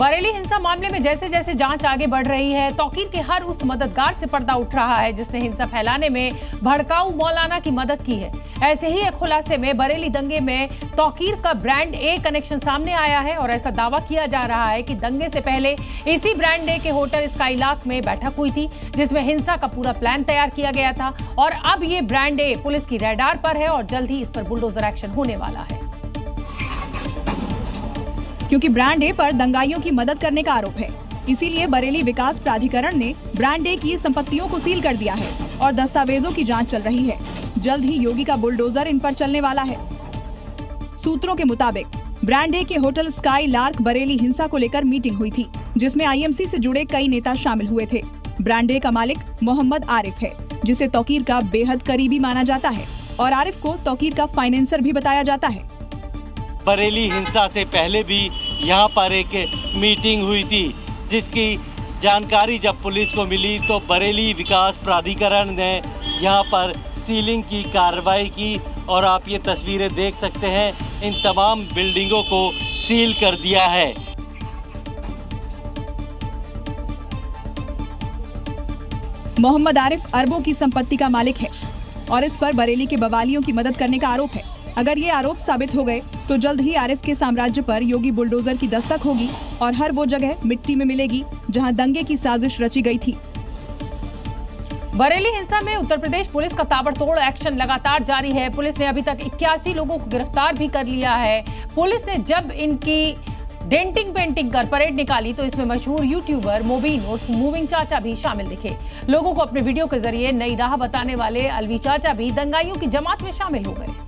बरेली हिंसा मामले में जैसे जैसे जांच आगे बढ़ रही है, तौकीर के हर उस मददगार से पर्दा उठ रहा है जिसने हिंसा फैलाने में भड़काऊ मौलाना की मदद की है। ऐसे ही एक खुलासे में बरेली दंगे में तौकीर का ब्रांड ए कनेक्शन सामने आया है और ऐसा दावा किया जा रहा है कि दंगे से पहले इसी ब्रांड ए के होटल स्काईलार्क में बैठक हुई थी जिसमें हिंसा का पूरा प्लान तैयार किया गया था और अब ये ब्रांड ए पुलिस की रडार पर है और जल्द ही इस पर बुलडोजर एक्शन होने वाला है। क्योंकि ब्रांड ए पर दंगाइयों की मदद करने का आरोप है, इसीलिए बरेली विकास प्राधिकरण ने ब्रांड ए की संपत्तियों को सील कर दिया है और दस्तावेजों की जांच चल रही है। जल्द ही योगी का बुलडोजर इन पर चलने वाला है। सूत्रों के मुताबिक ब्रांड ए के होटल स्काईलार्क बरेली हिंसा को लेकर मीटिंग हुई थी जिसमें आईएमसी से जुड़े कई नेता शामिल हुए थे। ब्रांड ए का मालिक मोहम्मद आरिफ है जिसे तौकीर का बेहद करीबी माना जाता है और आरिफ को तौकीर का फाइनेंसर भी बताया जाता है। बरेली हिंसा से पहले भी यहाँ पर एक मीटिंग हुई थी जिसकी जानकारी जब पुलिस को मिली तो बरेली विकास प्राधिकरण ने यहाँ पर सीलिंग की कार्रवाई की और आप ये तस्वीरें देख सकते हैं, इन तमाम बिल्डिंगों को सील कर दिया है। मोहम्मद आरिफ अरबों की संपत्ति का मालिक है और इस पर बरेली के बवालियों की मदद करने का आरोप है। अगर ये आरोप साबित हो गए तो जल्द ही आरिफ के साम्राज्य पर योगी बुलडोजर की दस्तक होगी और हर वो जगह मिट्टी में मिलेगी जहां दंगे की साजिश रची गई थी। बरेली हिंसा में उत्तर प्रदेश पुलिस का ताबड़तोड़ एक्शन लगातार जारी है। पुलिस ने अभी तक 81 लोगों को गिरफ्तार भी कर लिया है। पुलिस ने जब इनकी डेंटिंग पेंटिंग कर परेड निकाली तो इसमें मशहूर यूट्यूबर मोबीन और मूविंग चाचा भी शामिल दिखे। लोगों को अपने वीडियो के जरिए नई राह बताने वाले अलवी चाचा भी दंगाइयों की जमात में शामिल हो गए।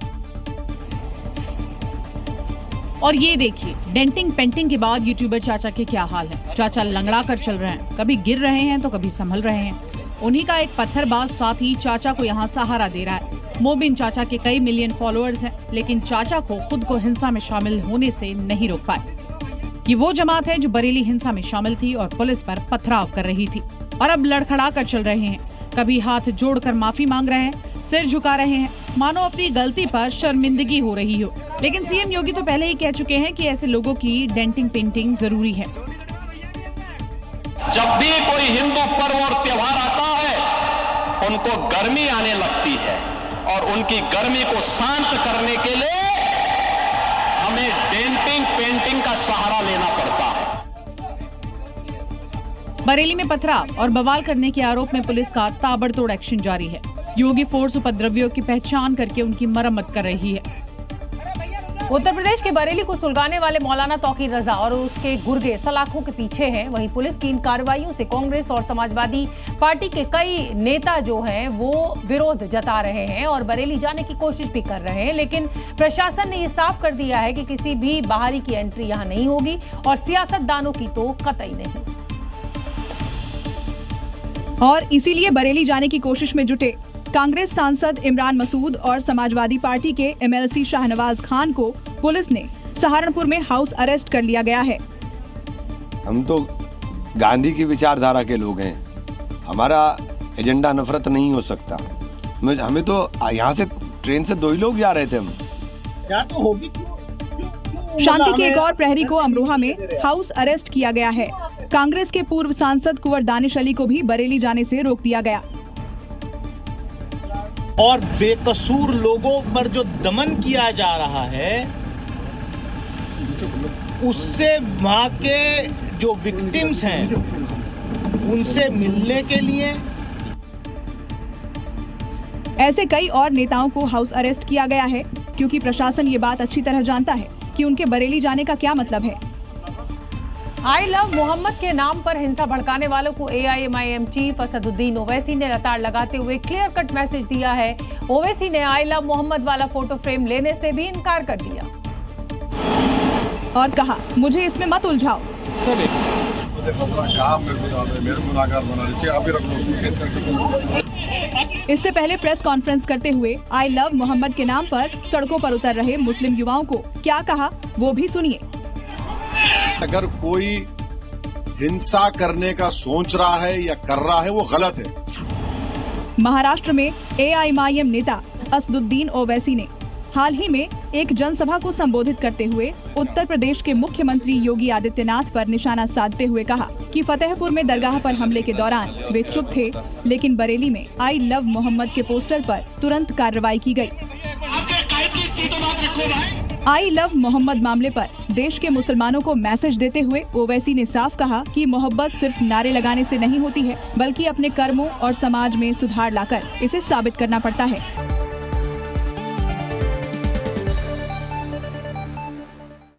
और ये देखिए, डेंटिंग पेंटिंग के बाद यूट्यूबर चाचा के क्या हाल है। चाचा लंगड़ा कर चल रहे हैं, कभी गिर रहे हैं तो कभी संभल रहे हैं। उन्हीं का एक पत्थरबाज साथी चाचा को यहाँ सहारा दे रहा है। मोबिन चाचा के कई मिलियन फॉलोअर्स हैं, लेकिन चाचा को खुद को हिंसा में शामिल होने से नहीं रोक पाए। ये वो जमात है जो बरेली हिंसा में शामिल थी और पुलिस पर पथराव कर रही थी और अब लड़खड़ा कर चल रहे हैं। कभी हाथ जोड़कर माफी मांग रहे हैं, सिर झुका रहे हैं, मानो अपनी गलती पर शर्मिंदगी हो रही हो। लेकिन सीएम योगी तो पहले ही कह चुके हैं कि ऐसे लोगों की डेंटिंग पेंटिंग जरूरी है। जब भी कोई हिंदू पर्व और त्योहार आता है उनको गर्मी आने लगती है और उनकी गर्मी को शांत करने के लिए हमें डेंटिंग पेंटिंग का सहारा लेना पड़ता है। बरेली में पथराव और बवाल करने के आरोप में पुलिस का ताबड़तोड़ एक्शन जारी है। योगी फोर्स उपद्रवियों की पहचान करके उनकी मरम्मत कर रही है। उत्तर प्रदेश के बरेली को सुलगाने वाले मौलाना तौकीर रजा और उसके गुर्गे सलाखों के पीछे हैं। वहीं पुलिस की इन कार्रवाइयों से कांग्रेस और समाजवादी पार्टी के कई नेता जो हैं वो विरोध जता रहे हैं और बरेली जाने की कोशिश भी कर रहे हैं, लेकिन प्रशासन ने ये साफ कर दिया है कि किसी भी बाहरी की एंट्री यहाँ नहीं होगी और सियासतदानों की तो कतई नहीं। और इसीलिए बरेली जाने की कोशिश में जुटे कांग्रेस सांसद इमरान मसूद और समाजवादी पार्टी के एमएलसी शाहनवाज खान को पुलिस ने सहारनपुर में हाउस अरेस्ट कर लिया गया है। हम तो गांधी की विचारधारा के लोग हैं, हमारा एजेंडा नफरत नहीं हो सकता। हमें तो यहाँ से ट्रेन से 2 ही लोग जा रहे थे। हम तो होगी शांति के एक और प्रहरी को अमरोहा में हाउस अरेस्ट किया गया है। कांग्रेस के पूर्व सांसद कुंवर दानिश अली को भी बरेली जाने से रोक दिया गया। और बेकसूर लोगों पर जो दमन किया जा रहा है उससे वहां के जो विक्टिम्स हैं उनसे मिलने के लिए ऐसे कई और नेताओं को हाउस अरेस्ट किया गया है क्योंकि प्रशासन ये बात अच्छी तरह जानता है कि उनके बरेली जाने का क्या मतलब है। आई लव मोहम्मद के नाम पर हिंसा भड़काने वालों को एआईएमआईएम चीफ असदुद्दीन ओवैसी ने लताड़ लगाते हुए क्लियर कट मैसेज दिया है। ओवैसी ने आई लव मोहम्मद वाला फोटो फ्रेम लेने से भी इनकार कर दिया और कहा, मुझे इसमें मत उलझाओ। इससे पहले प्रेस कॉन्फ्रेंस करते हुए आई लव मोहम्मद के नाम पर सड़कों पर उतर रहे मुस्लिम युवाओं को क्या कहा वो भी सुनिए। अगर कोई हिंसा करने का सोच रहा है या कर रहा है वो गलत है। महाराष्ट्र में एआईएमआईएम नेता असदुद्दीन ओवैसी ने हाल ही में एक जनसभा को संबोधित करते हुए उत्तर प्रदेश के मुख्यमंत्री योगी आदित्यनाथ पर निशाना साधते हुए कहा कि फतेहपुर में दरगाह पर हमले के दौरान वे चुप थे, लेकिन बरेली में आई लव मोहम्मद के पोस्टर पर तुरंत कार्रवाई की गई। आई लव मोहम्मद मामले पर देश के मुसलमानों को मैसेज देते हुए ओवैसी ने साफ कहा कि मोहब्बत सिर्फ नारे लगाने से नहीं होती है, बल्कि अपने कर्मों और समाज में सुधार लाकर इसे साबित करना पड़ता है।